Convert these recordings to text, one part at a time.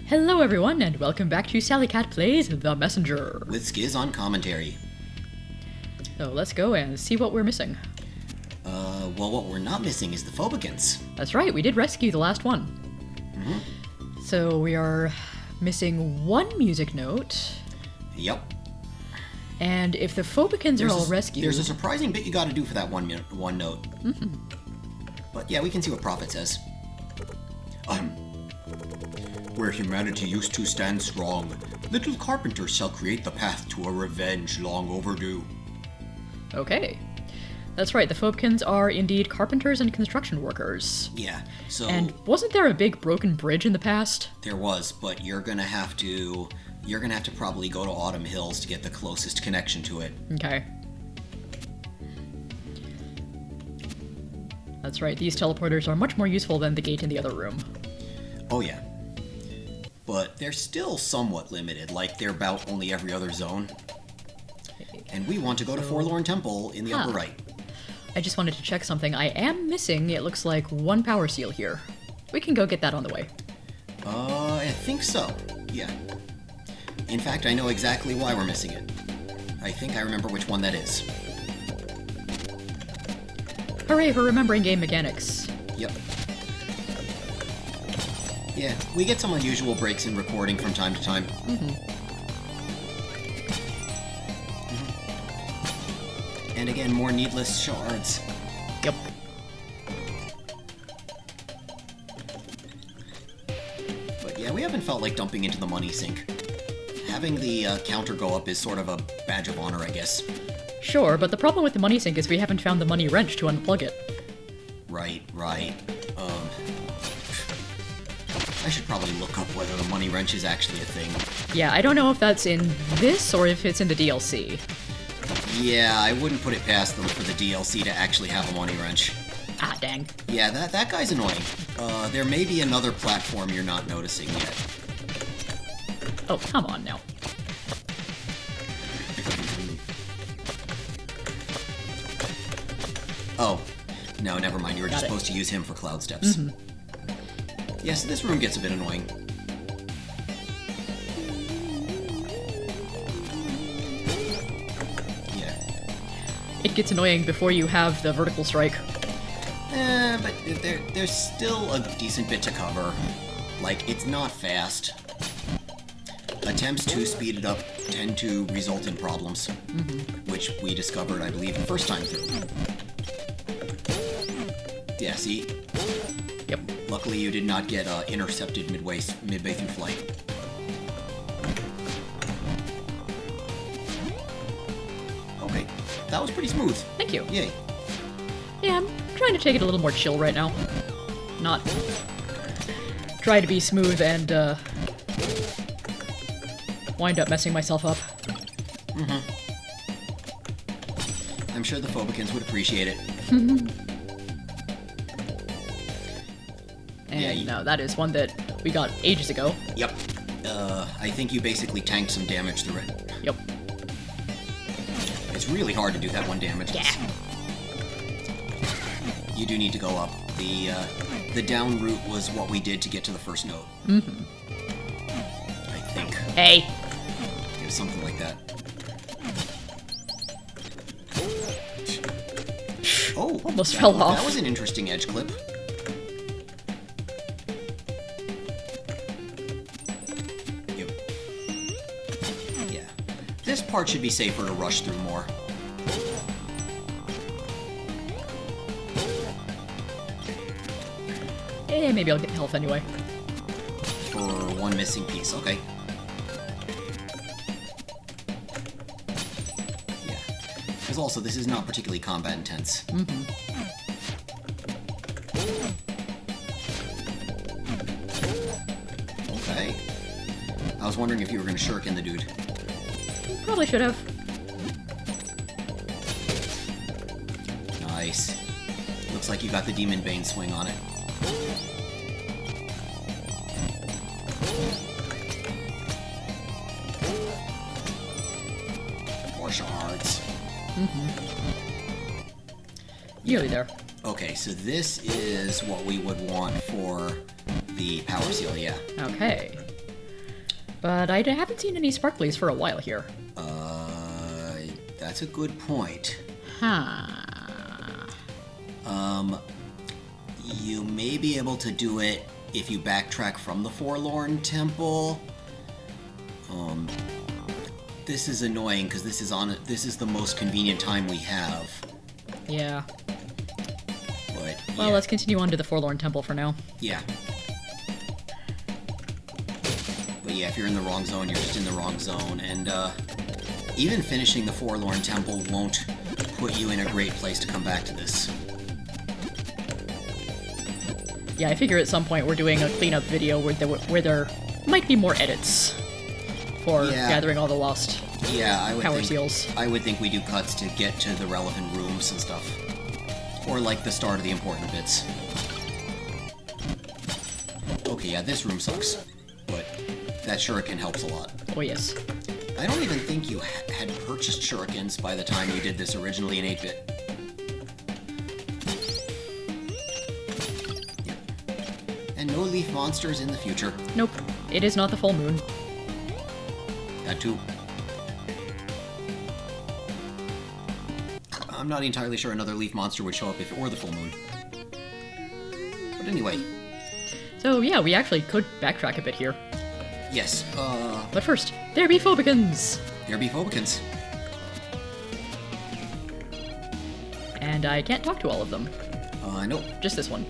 Hello everyone, and welcome back to Sally Cat Plays The Messenger. With Skiz on commentary. So let's go and see what we're missing. Well, what we're not missing is the Phobicans. That's right, we did rescue the last one. Mm-hmm. So we are missing one music note. Yep. And if the Phobicans are all rescued... There's a surprising bit you gotta do for that one note. Mm-hmm. But yeah, we can see what Prophet says. Where humanity used to stand strong, little carpenters shall create the path to a revenge long overdue. Okay. That's right, the Phobicans are indeed carpenters and construction workers. Yeah, so... And wasn't there a big broken bridge in the past? There was, but you're gonna have to probably go to Autumn Hills to get the closest connection to it. Okay. That's right, these teleporters are much more useful than the gate in the other room. Oh yeah. But they're still somewhat limited, like they're about only every other zone. And we want to go to Forlorn Temple in the upper right. I just wanted to check something. I am missing, it looks like, one power seal here. We can go get that on the way. I think so. Yeah. In fact, I know exactly why we're missing it. I think I remember which one that is. Hooray for remembering game mechanics. Yep. Yeah, we get some unusual breaks in recording from time to time. And again, more needless shards. Yep. But yeah, we haven't felt like dumping into the money sink. Having the counter go up is sort of a badge of honor, I guess. Sure, but the problem with the money sink is we haven't found the money wrench to unplug it. Right. I should probably look up whether the money wrench is actually a thing. Yeah, I don't know if that's in this or if it's in the DLC. Yeah, I wouldn't put it past them for the DLC to actually have a money wrench. Ah, dang. Yeah, that guy's annoying. There may be another platform you're not noticing yet. Oh, come on now. Oh, no, never mind. You were just supposed to use him for cloud steps. Yeah, so this room gets a bit annoying. Yeah. It gets annoying before you have the vertical strike. But there's still a decent bit to cover. Like, it's not fast. Attempts to speed it up tend to result in problems, which we discovered, I believe, the first time through. Yeah, see? Yep. Luckily, you did not get intercepted midway through flight. Okay, that was pretty smooth. Thank you. Yay. Yeah, I'm trying to take it a little more chill right now. Not try to be smooth and, wind up messing myself up. I'm sure the Phobicans would appreciate it. And no, that is one that we got ages ago. Yep. I think you basically tanked some damage through it. Yep. It's really hard to do that one damage. Yeah. You do need to go up. The down route was what we did to get to the first note. I think. Hey! It was something like that. Oh! Almost fell off. That was an interesting edge clip. This part should be safer to rush through more. Eh, maybe I'll get health anyway. For one missing piece, okay. Yeah. Because also, this is not particularly combat intense. Okay. I was wondering if you were going to shuriken the dude. Probably should have. Nice. Looks like you got the Demon Bane swing on it. More shards. Nearly there. Okay, so this is what we would want for the power seal, yeah. Okay. But I haven't seen any sparklies for a while here. That's a good point. Huh. You may be able to do it if you backtrack from the Forlorn Temple. This is annoying because this is the most convenient time we have. Yeah. But Well, yeah. let's continue on to the Forlorn Temple for now. Yeah. But yeah, if you're in the wrong zone, you're just in the wrong zone, and even finishing the Forlorn Temple won't put you in a great place to come back to this. Yeah, I figure at some point we're doing a cleanup video where there might be more edits for Yeah. gathering all the lost Yeah, I would power think, seals. I would think we do cuts to get to the relevant rooms and stuff. Or like the start of the important bits. Okay, yeah, this room sucks. But that shuriken helps a lot. Oh yes. I don't even think you had purchased shurikens by the time you did this originally in 8-bit. And no leaf monsters in the future. Nope. It is not the full moon. That too. I'm not entirely sure another leaf monster would show up if it were the full moon. But anyway, So yeah, we actually could backtrack a bit here. yes, But first, there be phobicans! there be phobicans. And I can't talk to all of them. Nope. Just this one.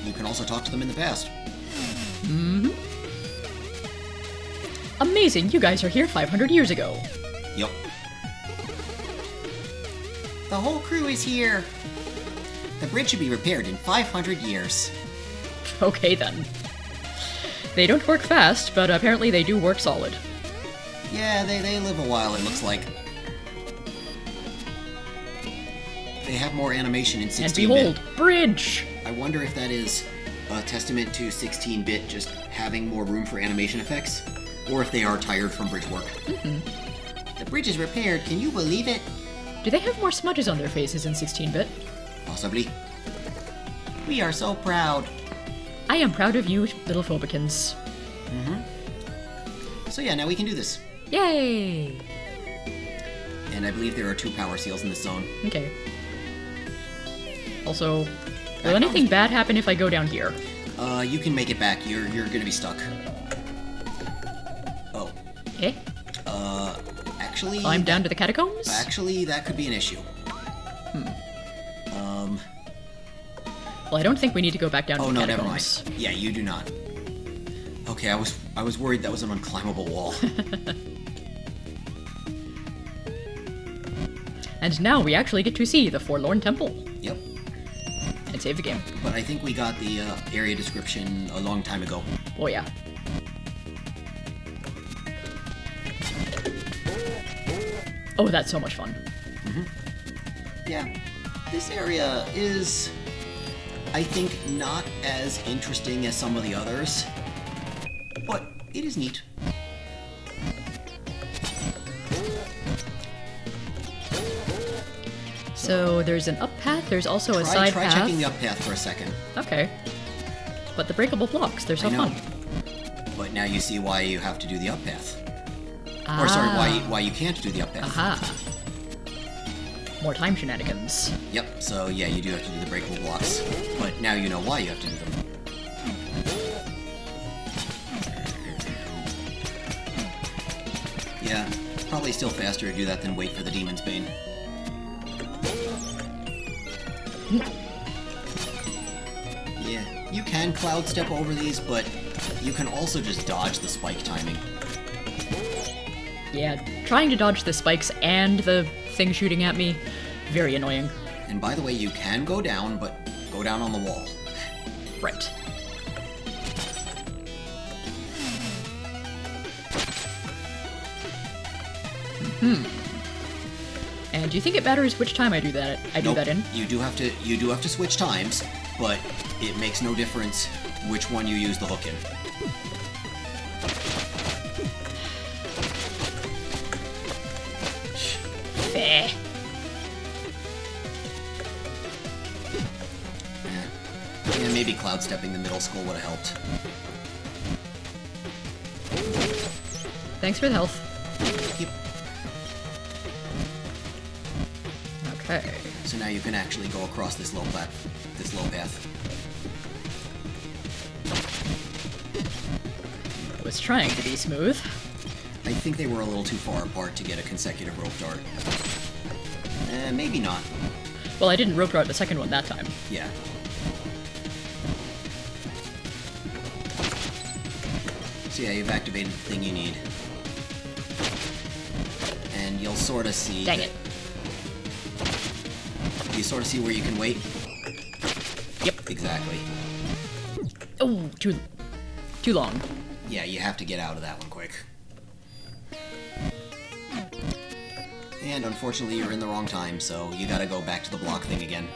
You can also talk to them in the past. Amazing, you guys are here 500 years ago. Yup. The whole crew is here. The bridge should be repaired in 500 years. Okay then. They don't work fast, but apparently they do work solid. Yeah, they live a while, it looks like. They have more animation in And 16-bit. behold, bridge! I wonder if that is a testament to 16-bit just having more room for animation effects, or if they are tired from bridge work. The bridge is repaired, can you believe it? Do they have more smudges on their faces in 16-bit? Possibly. We are so proud. I am proud of you, little phobicans. So yeah, now we can do this. Yay! And I believe there are 2 power seals in this zone. Okay. Also, will anything bad happen if I go down here? You can make it back. You're gonna be stuck. Oh. Eh? Actually... Climb down to the catacombs? Actually, that could be an issue. Well, I don't think we need to go back down to Oh the no, never catacombs. mind. Yeah, you do not. Okay, I was worried that was an unclimbable wall. And now we actually get to see the Forlorn Temple. Yep. And save the game. But I think we got the area description a long time ago. Oh yeah. Oh, that's so much fun. Yeah. This area is, I think, not as interesting as some of the others, but it is neat. So there's an up path, there's also a side Try path. checking the up path for a second. Okay. But the breakable blocks, they're so I know. fun. But now you see why you have to do the up path. Ah. Or sorry, why you can't do the up path. Aha. More time shenanigans. Yep, so yeah, you do have to do the breakable blocks. But now you know why you have to do them. Yeah, probably still faster to do that than wait for the Demon's Bane. Yeah, you can cloud step over these, but you can also just dodge the spike timing. Yeah, trying to dodge the spikes and the thing shooting at me, very annoying. And by the way, you can go down, but go down on the wall. Right. And do you think it matters which time I do that? Nope, that in? You do have to switch times, but it makes no difference which one you use the hook in. Feh. Yeah, maybe cloud stepping the middle school would have helped. Thanks for the health. Yep. Okay. So now you can actually go across this low path. I was trying to be smooth. I think they were a little too far apart to get a consecutive rope dart. Maybe not. Well, I didn't rope dart the second one that time. Yeah. So yeah, you've activated the thing you need. And you'll sort of see... Dang it. You sort of see where you can wait? Yep. Exactly. Oh, too long. Yeah, you have to get out of that one quick. And unfortunately, you're in the wrong time, so you gotta go back to the block thing again.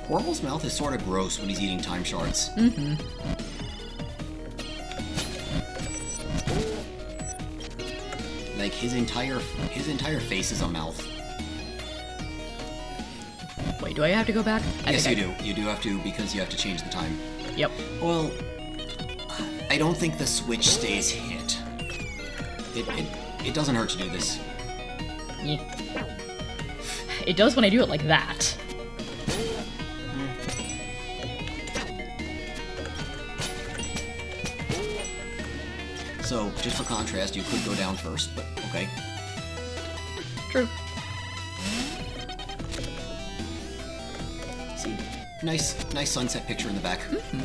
Horrible's mouth is sort of gross when he's eating time shards. Mm-hmm. Like, his entire face is a mouth. Wait, do I have to go back? Yes, you do. You do have to, because you have to change the time. Yep. Well, I don't think the switch stays hit. It doesn't hurt to do this. Yeah. It does when I do it like that. So, just for contrast, you could go down first, but okay. True. See, nice sunset picture in the back. Mm-hmm.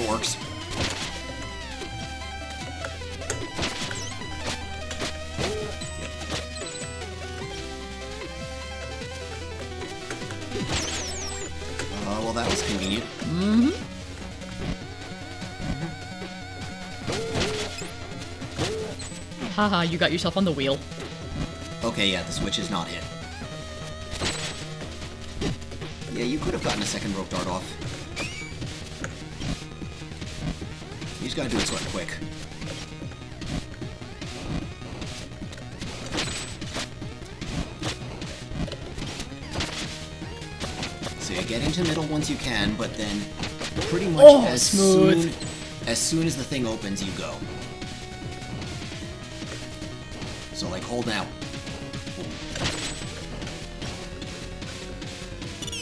It works. Well, that was convenient. Mm-hmm. Haha, you got yourself on the wheel. Okay, yeah, the switch is not hit. Yeah, you could have gotten a second rope dart off. You just gotta do it sort of quick. So you get into middle once you can, but then pretty much smooth. As soon as the thing opens, you go. So like hold now.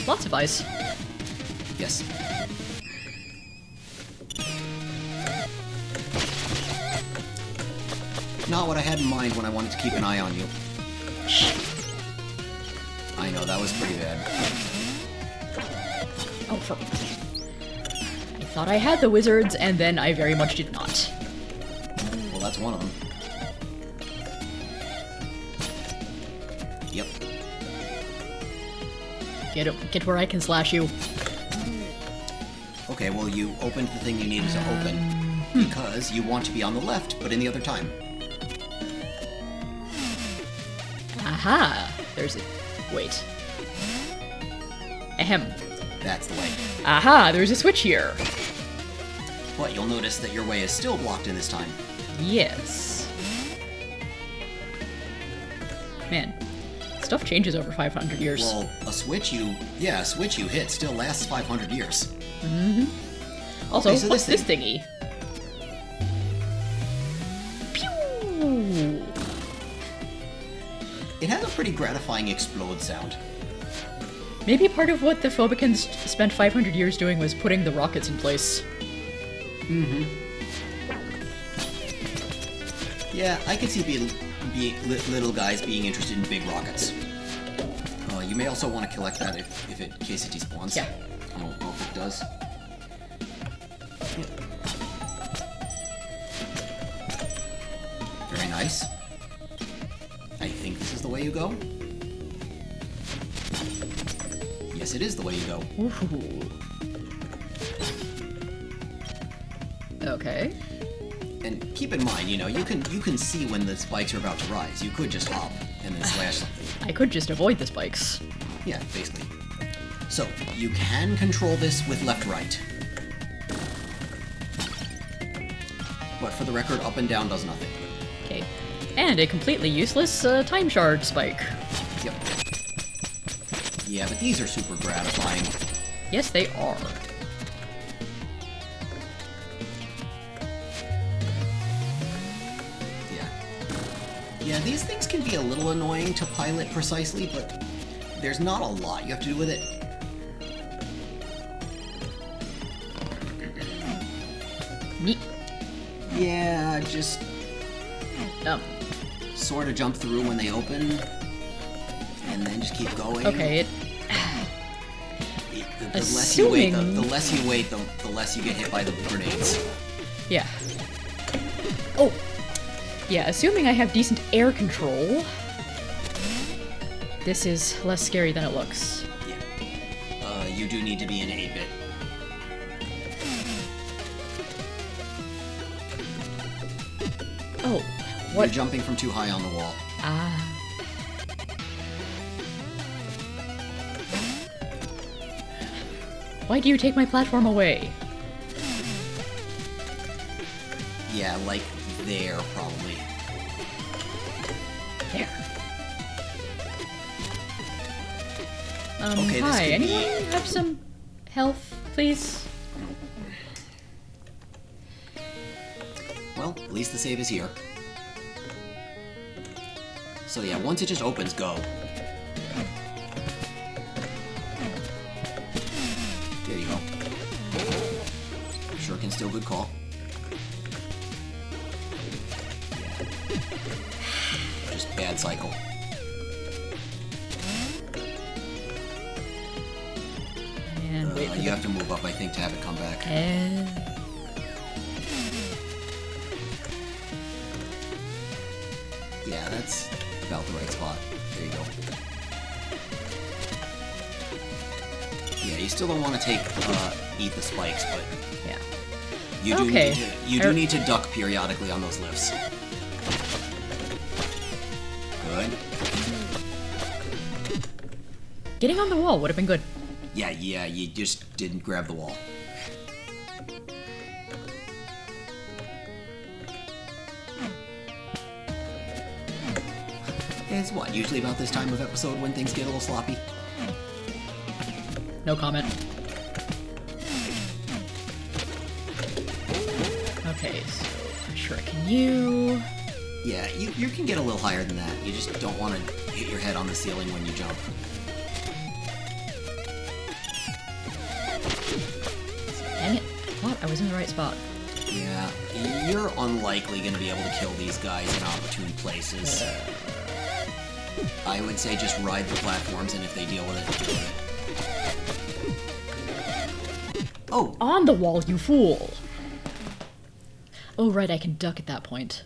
Lots of ice. Yes. Not what I had in mind when I wanted to keep an eye on you. I know, that was pretty bad. Oh, I thought I had the wizards, and then I very much did not. Well, that's one of them. Yep. Get where I can slash you. Okay, well, you opened the thing you needed to open because you want to be on the left, but in the other time. Aha! There's a... Wait. Ahem. That's the way. Aha! There's a switch here. But you'll notice that your way is still blocked in this time. Yes. Man, stuff changes over 500 years. Well, a switch you hit still lasts 500 years. Mm-hmm. Also, Okay, so what's this thingy? Pew! It has a pretty gratifying explode sound. Maybe part of what the Phobicans spent 500 years doing was putting the rockets in place. Mm-hmm. Yeah, I could see little guys being interested in big rockets. You may also want to collect that in case it despawns. Yeah. I don't know if it does. Yeah. Very nice. I think this is the way you go. Yes, it is the way you go. Ooh. Okay. And keep in mind, you can see when the spikes are about to rise. You could just hop and then slash something. I could just avoid the spikes. Yeah, basically. So, you can control this with left-right. But for the record, up and down does nothing. Okay. And a completely useless time shard spike. Yep. Yeah, but these are super gratifying. Yes, they are. Yeah, these things can be a little annoying to pilot precisely, but there's not a lot you have to do with it. Neat. Yeah, just Um, sort of jump through when they open, and then just keep going. okay, The less you wait, Assuming- the less you wait, the less you get hit by the grenades. yeah. Oh! Yeah, assuming I have decent air control, this is less scary than it looks. Yeah. You do need to be in 8-bit. Oh, You're what? jumping from too high on the wall. Ah. Why do you take my platform away? Yeah, like there, probably. There. Okay, this Hi, could be- anyone have some health, please? Well, at least the save is here. So yeah, once it just opens, go. There you go. Sure can still good call. Yeah. Just bad cycle. And wait for You the- have to move up, I think, to have it come back. Yeah, that's about the right spot. There you go. Yeah, you still don't want to take eat the spikes, but yeah. you do Okay. need to need to duck periodically on those lifts. Good. Getting on the wall would have been good. Yeah, you just didn't grab the wall. It's what, usually about this time of episode when things get a little sloppy? No comment. Okay, so Shuriken you. Yeah, you can get a little higher than that. You just don't want to hit your head on the ceiling when you jump. Dang it. What? I was in the right spot. Yeah, you're unlikely going to be able to kill these guys in opportune places. I would say just ride the platforms, and if they deal with it, deal with it. Oh, On the wall, you fool! Oh, right, I can duck at that point.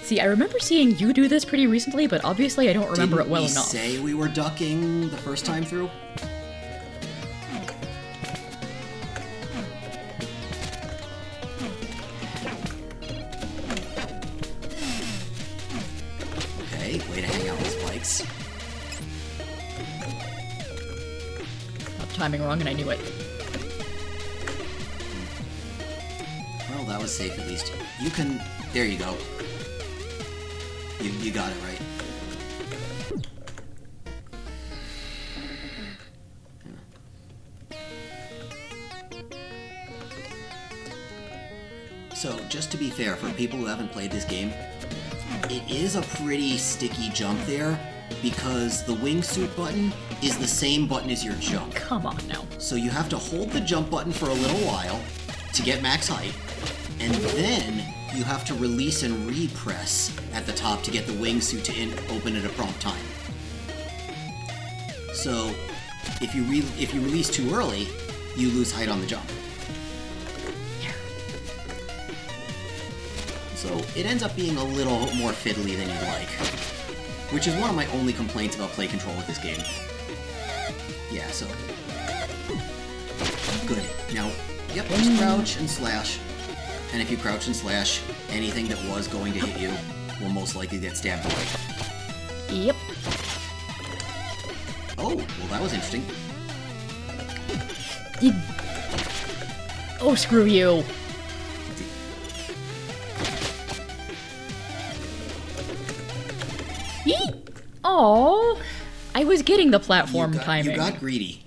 See, I remember seeing you do this pretty recently, but obviously I don't remember didn't it well we enough. say we were ducking the first time through? Okay, way to hang out with spikes. Got the timing wrong and I knew it. Well, that was safe at least. You can... There you go. You got it right. So, just to be fair, for people who haven't played this game, it is a pretty sticky jump there, because the wingsuit button is the same button as your jump. Come on now. So you have to hold the jump button for a little while to get max height, and then you have to release and repress at the top to get the wingsuit to open at a prompt time. So if you release too early, you lose height on the jump. So it ends up being a little more fiddly than you'd like, which is one of my only complaints about play control with this game. Yeah, so good. Now, yep, just crouch and slash. And if you crouch and slash, anything that was going to hit you will most likely get stabbed away. Yep. Oh, well that was interesting. Oh, screw you. Oh, I was getting the platform timing. You got greedy.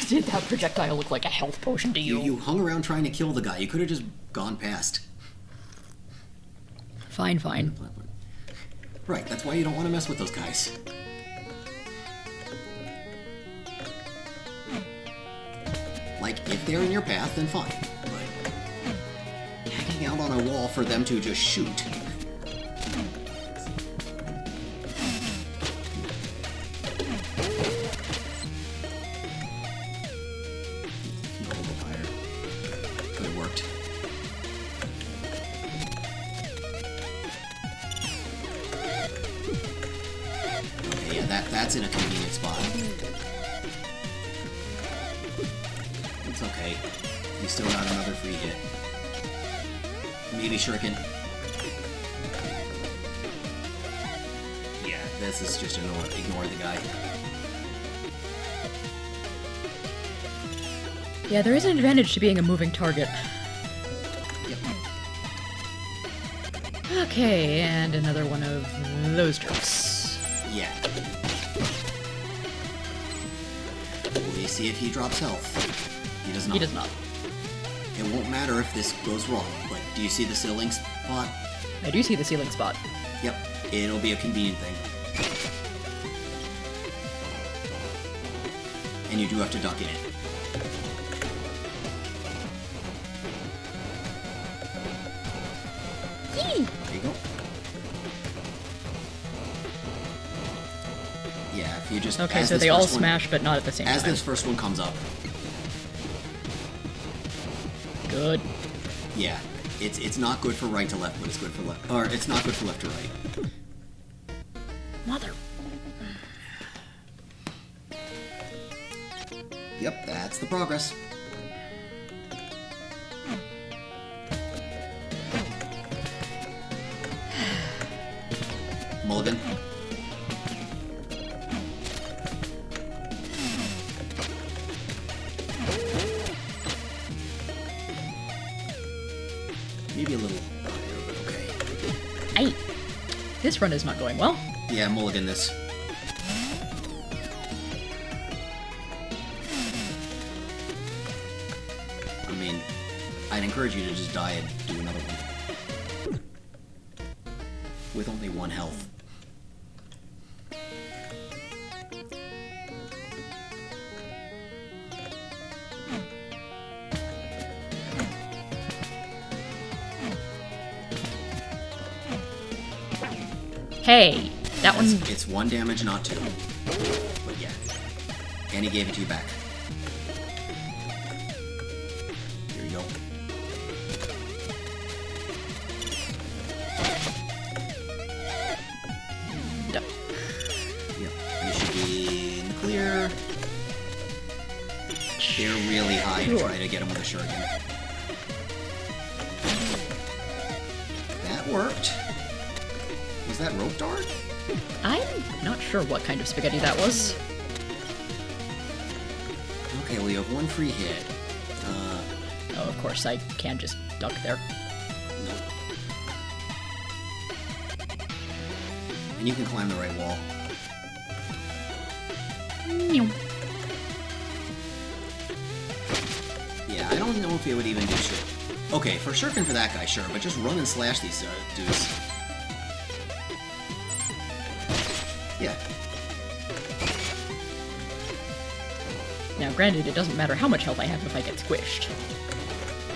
Did that projectile look like a health potion to you? You hung around trying to kill the guy. You could have just gone past. Fine. Right, that's why you don't want to mess with those guys. Like, if they're in your path, then fine. But hanging out on a wall for them to just shoot. Could have worked. Okay, yeah, that's in a convenient spot. It's okay. You still got another free hit. Maybe Shuriken. Yeah, this is just ignore the guy. Yeah, there is an advantage to being a moving target. Yep. Okay, and another one of those jerks. Yeah. We see if he drops health. He does not. He does not. It won't matter if this goes wrong, but do you see the ceiling spot? I do see the ceiling spot. Yep, it'll be a convenient thing. And you do have to duck in it. Yee! There you go. Yeah, if you just... Okay, so they all smash, but not at the same time. As this first one comes up. Good. Yeah, it's not good for right to left, but it's good for left... Or, it's not good for left to right. Mother. Yep, that's the progress. Mulligan. Maybe a little higher, but okay. This run is not going well. Yeah, mulligan this. I mean, I'd encourage you to just die and do another one. With only 1 health. Hey, that one... It's 1 damage, not 2. But yeah. And he gave it to you back. Here you go. No. Yep. You should be in the clear. They're really high to try to get him with a shuriken. That worked. Was that rope dart? I'm not sure what kind of spaghetti that was. Okay, well you have 1 free hit. Oh, of course, I can just duck there. No. And you can climb the right wall. Yeah, I don't know if it would even do shit. Okay, for shuriken for that guy, sure, but just run and slash these dudes. Yeah. Now, granted, it doesn't matter how much health I have if I get squished.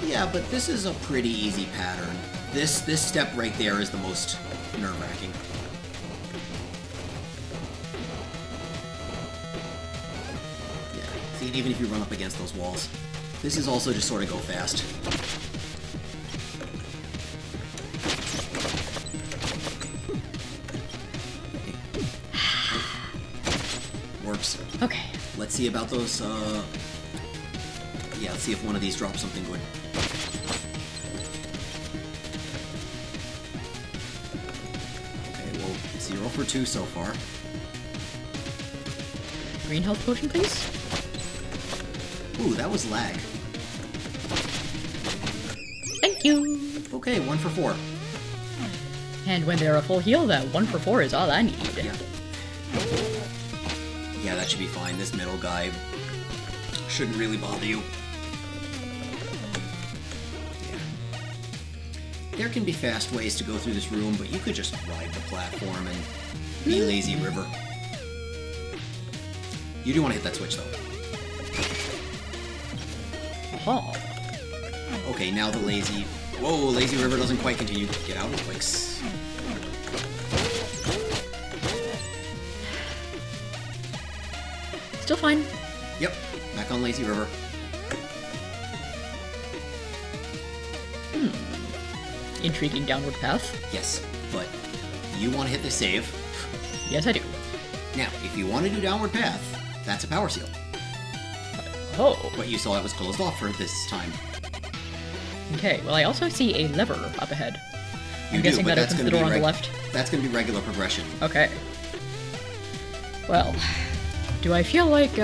Yeah, but this is a pretty easy pattern. This step right there is the most nerve-wracking. Yeah, see, even if you run up against those walls. This is also just sort of go fast. Works. Okay. Let's see about those, yeah, let's see if one of these drops something good. Okay, well, 0 for 2 so far. Green health potion, please? Ooh, that was lag. Thank you! Okay, 1 for 4. And when they're a full heal, that 1 for 4 is all I need. Yeah. Yeah, that should be fine. This middle guy shouldn't really bother you. Yeah. There can be fast ways to go through this room, but you could just ride the platform and be lazy river. You do want to hit that switch, though. Oh. Okay, now the lazy... Whoa, lazy river doesn't quite continue. Get out of the place. Still fine. Yep, back on lazy river. Intriguing downward path. Yes, but you want to hit the save. Yes, I do. Now, if you want to do downward path, that's a power seal. Oh. But you saw it was closed off for this time. Okay, well, I also see a lever up ahead. You I'm do, guessing but that that's opens going the to door be on the left. That's going to be regular progression. Okay. Well, do I feel like,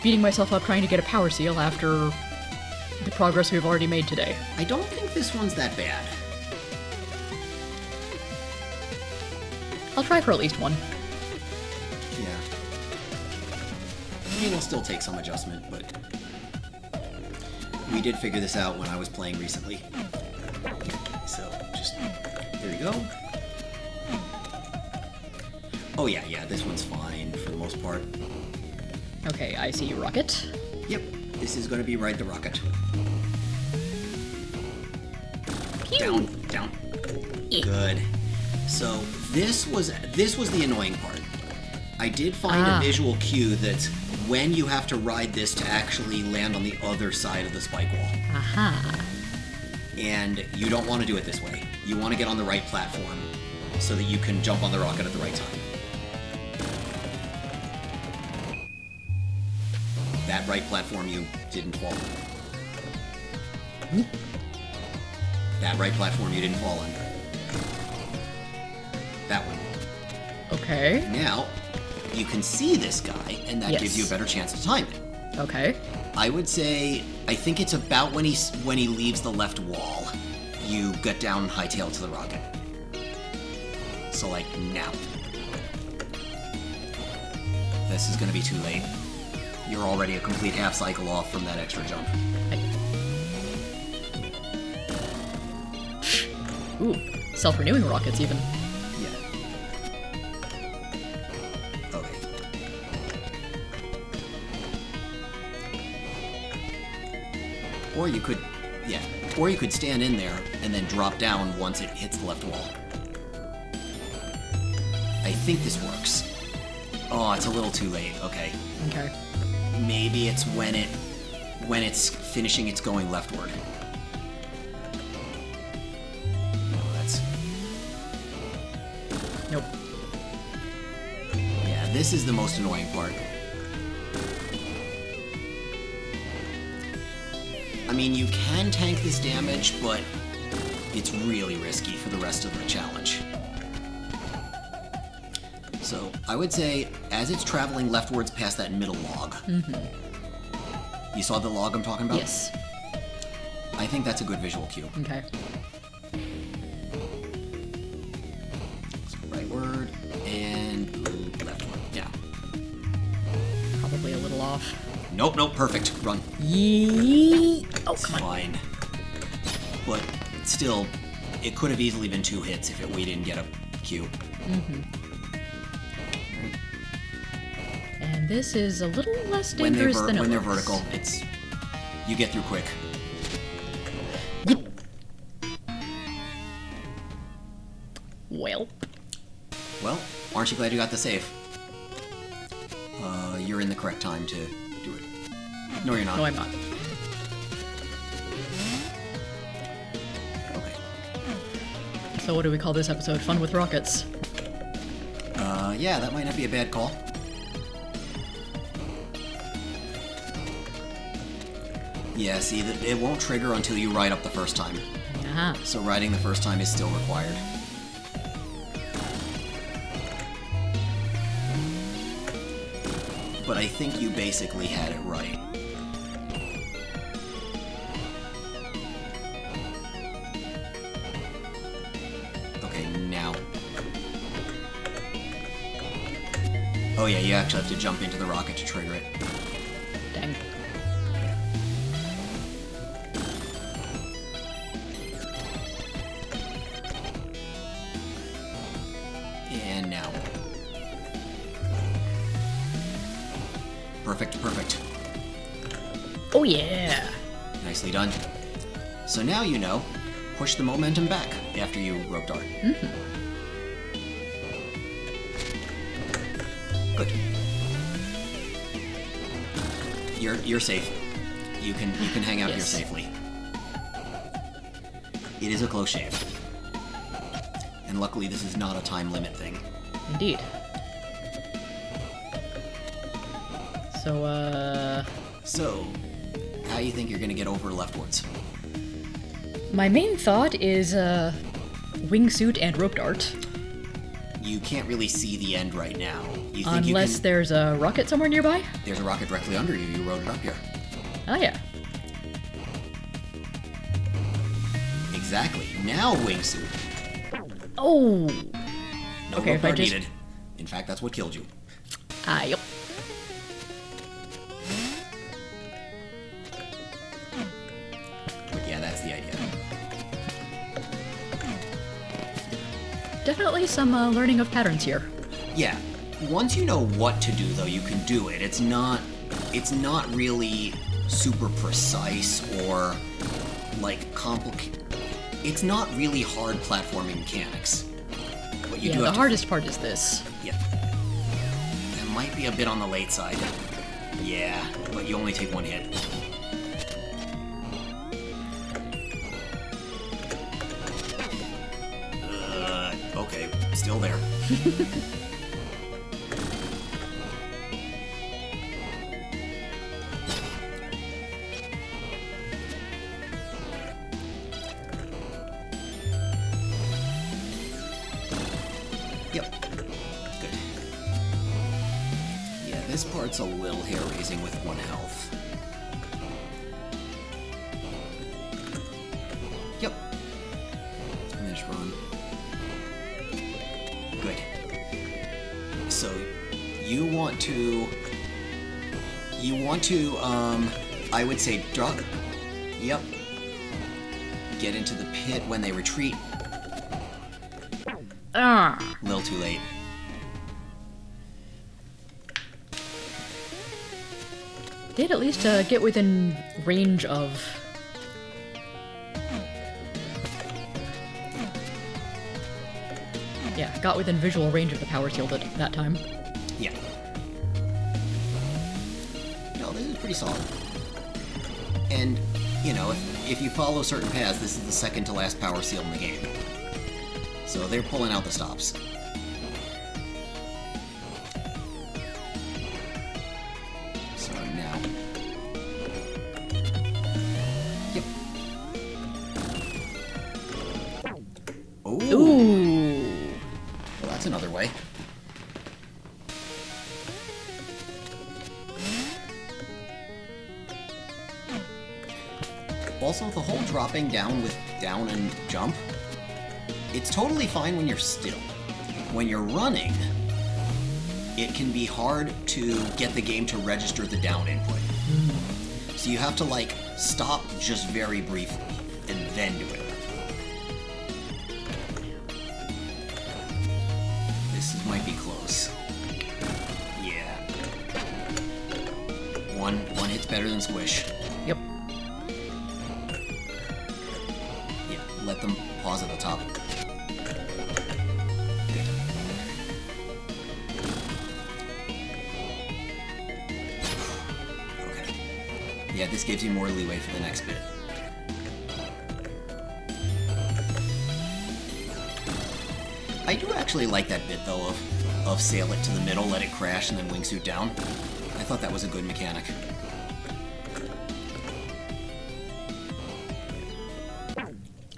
beating myself up trying to get a power seal after the progress we've already made today? I don't think this one's that bad. I'll try for at least one. Yeah. I mean, it'll still take some adjustment, but... We did figure this out when I was playing recently. So, just... There you go. Oh yeah, this one's fine for the most part. Okay, I see rocket. Yep, this is going to be ride the rocket. Pew! Down. Good. So this was the annoying part. I did find a visual cue that when you have to ride this to actually land on the other side of the spike wall. Aha. And you don't want to do it this way. You want to get on the right platform so that you can jump on the rocket at the right time. That right platform you didn't fall on. That right platform you didn't fall on. That one. Okay. Now, you can see this guy, and that gives you a better chance to time it. Okay. I would say, I think it's about when he leaves the left wall, you get down and hightail to the rocket. So, like, now. This is going to be too late. You're already a complete half cycle off from that extra jump. Ooh, self-renewing rockets even. Yeah. Okay. Or you could, or you could stand in there and then drop down once it hits the left wall. I think this works. Oh, it's a little too late. Okay. Okay. Maybe it's when it's finishing its going leftward. No, that's... Nope. Yeah, this is the most annoying part. I mean, you can tank this damage, but it's really risky for the rest of the challenge. So, I would say, as it's traveling leftwards past that middle log. You saw the log I'm talking about? Yes. I think that's a good visual cue. Okay. So rightward and leftward. Yeah. Probably a little off. Nope, perfect. Run. Yee. Oh, It's come on. fine. But still, it could have easily been 2 hits if we didn't get a cue. And this is a little less dangerous than it when they're looks. vertical, you get through quick. Well. Well, aren't you glad you got the save? You're in the correct time to do it. No, you're not. No, I'm not. Okay. So what do we call this episode? Fun with rockets. Yeah, that might not be a bad call. Yeah, see, it won't trigger until you ride up the first time. Aha. So riding the first time is still required. But I think you basically had it right. yeah, you actually have to jump into the rocket to trigger it. Dang. And now. Perfect, perfect. Oh yeah! Nicely done. So now you know, push the momentum back after you rope dart. Good. You're safe. You can hang out here Yes. safely. It is a close shave. And luckily this is not a time limit thing. Indeed. So, So, how you think you're gonna get over leftwards? my main thought is, wingsuit and rope dart. You can't really see the end right now. You think Unless there's a rocket somewhere nearby? there's a rocket directly under you. You rode it up here. Oh yeah. Exactly. Now wingsuit. Oh! No Okay, rope if I dart just- needed. In fact, that's what killed you. Yep. But yeah, that's the idea. Definitely some, learning of patterns here. Yeah. Once you know what to do, though, you can do it. It's not really super precise or like complicated. It's not really hard platforming mechanics. But you Yeah, do the have to hardest part is this. Yeah. That might be a bit on the late side. Yeah, but you only take one hit. Okay, still there. Yep. Good. Yeah, this part's a little hair-raising with 1 health. Yep. Finish run. Good. So, you want to, I would say duck. Yep. Get into the pit when they retreat. Ah! A little too late. Did at least, get within range of... Yeah, got within visual range of the power shield at that time. Yeah. No, this is pretty solid. And, you know, if you follow certain paths, this is the second to last power seal in the game. So they're pulling out the stops. So now. Yep. Ooh. Ooh! Well, that's another way. Also, the whole dropping down with down and jump, it's totally fine when you're still. When you're running, it can be hard to get the game to register the down input. So you have to, like, stop just very briefly and then do it. This might be close. Yeah. One hit's better than squish. Yep. Yeah, let them pause at the top. Okay. Yeah, this gives you more leeway for the next bit. I do actually like that bit, though, of sail it to the middle, let it crash, and then wingsuit down. I thought that was a good mechanic.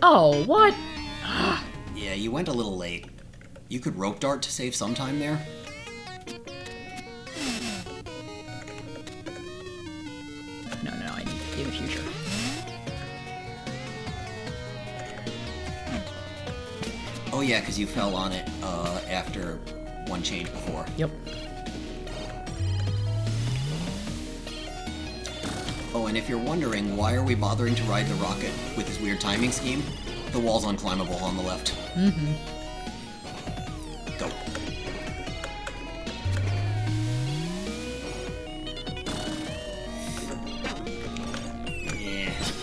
Oh, what? Yeah, you went a little late. You could rope dart to save some time there. No, I need in the future. Oh yeah, because you fell on it after one change before. Yep. and if you're wondering why are we bothering to ride the rocket with this weird timing scheme, the wall's unclimbable on the left. Mm-hmm. Go.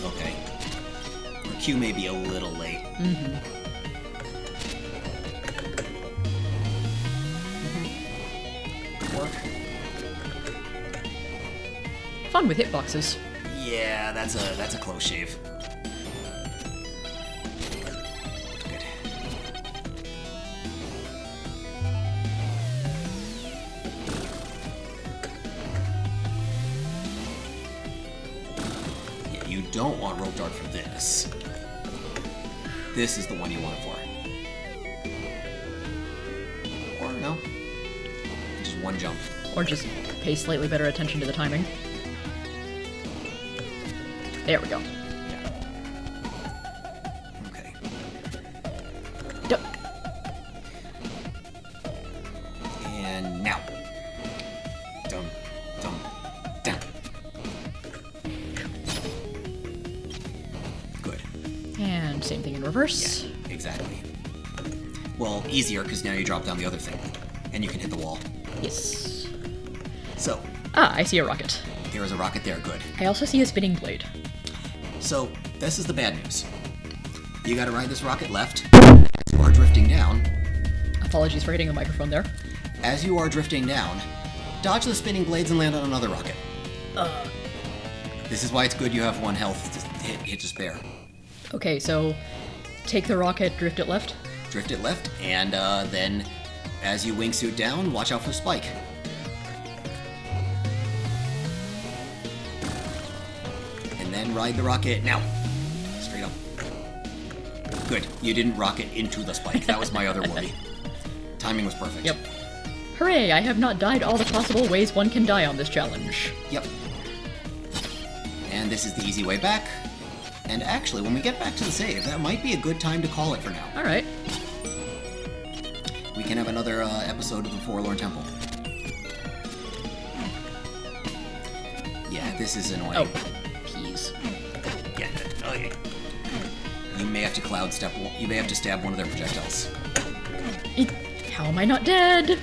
Okay. Our cue may be a little late. Mm-hmm. Work. Fun with hitboxes. Yeah, that's a close shave. Good. Yeah, you don't want rope dart for this. This is the one you want it for. Or no. Just one jump. Or just pay slightly better attention to the timing. There we go. Yeah. Okay. Duck. And now. Dum, dum, down. Good. And same thing in reverse. Yeah, exactly. Well, easier because now you drop down the other thing, and you can hit the wall. Yes. So, Ah, I see a rocket. there is a rocket there. Good. I also see a spinning blade. So, this is the bad news. You gotta ride this rocket left. As you are drifting down. Apologies for hitting the microphone there. As you are drifting down, dodge the spinning blades and land on another rocket. This is why it's good you have one health to hit to spare. Okay, so take the rocket, drift it left. Drift it left, and then as you wingsuit down, watch out for Spike. And then ride the rocket now. Straight up. Good. You didn't rocket into the spike. That was my other worry. Timing was perfect. Yep. Hooray, I have not died all the possible ways one can die on this challenge. Yep. And this is the easy way back. And actually, when we get back to the save, that might be a good time to call it for now. Alright. We can have another episode of the Forlorn Temple. Yeah, this is annoying. Oh, peas. Yeah, okay. You may have to cloud step. You may have to stab one of their projectiles. How am I not dead?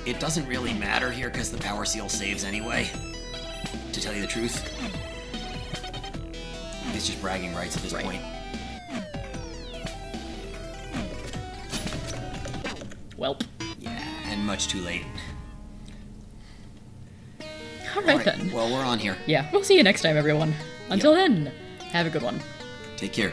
It doesn't really matter here because the power seal saves anyway. To tell you the truth, it's just bragging rights at this point. Welp. Yeah, and much too late. Alright then. Well, we're on here. Yeah, we'll see you next time, everyone. Until then, have a good one. Take care.